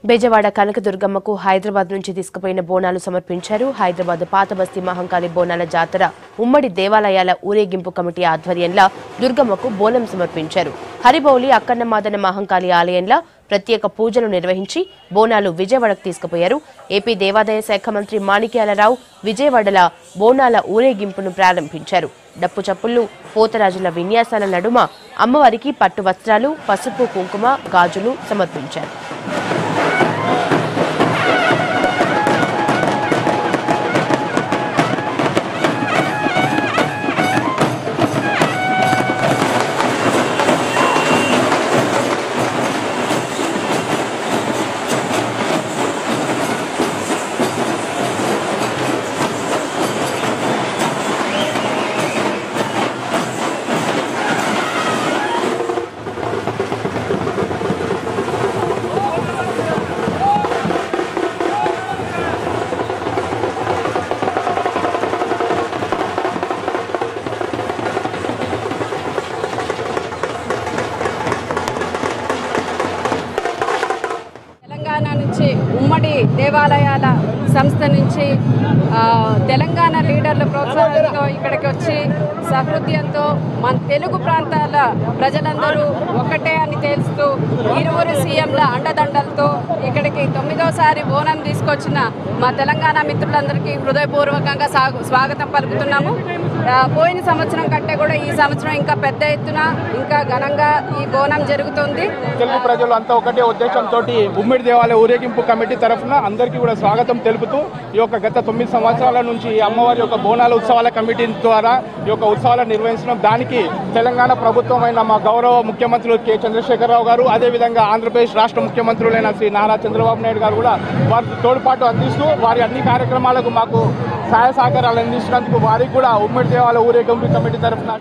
బెజవాడ కనకదుర్గమ్మకు హైదరాబాద్ నుంచి తీసుకుపోయిన బోనాలు సమర్పించారు. హైదరాబాద్ పాత బస్తీ మహంకాళి బోనాల జాతర ఉమ్మడి దేవాలయాల ఊరేగింపు కమిటీ ఆధ్వర్యంలో దుర్గమ్మకు బోనం సమర్పించారు. హరిబౌలి అక్కన్నమాదన మహంకాళి ఆలయంలో ప్రత్యేక పూజలు నిర్వహించి బోనాలు విజయవాడకు తీసుకుపోయారు. ఏపీ దేవాదాయ శాఖ మంత్రి మాణిక్యాలరావు విజయవాడల బోనాల ఊరేగింపును ప్రారంభించారు. డప్పు చప్పుళ్లు, పోతరాజుల విన్యాసాల నడుమ అమ్మవారికి పట్టు వస్త్రాలు, పసుపు, కుంకుమ, గాజులు సమర్పించారు. తెలంగాణ నుంచి ఉమ్మడి దేవాలయాల సంస్థ నుంచి తెలంగాణ లీడర్ల ప్రోత్సాహంతో ఇక్కడికి వచ్చి సహృదయంతో మన తెలుగు ప్రాంతాల ప్రజలందరూ ఒకటే అని తెలుస్తూ ఇరువురు సీఎంల అండదండలతో ఇక్కడికి 9వసారి బోనం తీసుకొచ్చిన మా తెలంగాణ మిత్రులందరికీ హృదయపూర్వకంగా స్వాగతం పలుకుతున్నాము. పోయిన సంవత్సరం కంటే కూడా ఈ సంవత్సరం ఇంకా పెద్ద ఎత్తున ఇంకా ఘనంగా ఈ బోనం జరుగుతుంది. తెలుగు ప్రజలు అంతా ఒకటే ఉద్దేశంతో ఉమ్మడి దేవాలయ ఊరేగింపు కమిటీ తరఫున అందరికీ కూడా స్వాగతం తెలుపుతూ ఈ యొక్క గత 9 సంవత్సరాల నుంచి అమ్మవారి యొక్క బోనాల ఉత్సవాల కమిటీ ద్వారా ఈ యొక్క ఉత్సవాలను నిర్వహించడం, దానికి తెలంగాణ ప్రభుత్వమైన మా గౌరవ ముఖ్యమంత్రులు కె చంద్రశేఖరరావు గారు, అదేవిధంగా ఆంధ్రప్రదేశ్ రాష్ట్ర ముఖ్యమంత్రులైన శ్రీ నారా చంద్రబాబు నాయుడు గారు కూడా వారికి తోడ్పాటు అందిస్తూ వారి అన్ని కార్యక్రమాలకు మాకు సహాయ సహకారాలు అందించినందుకు వారికి కూడా ఉమ్మడి దేవాలయ ఊరేగింపు కమిటీ తరఫున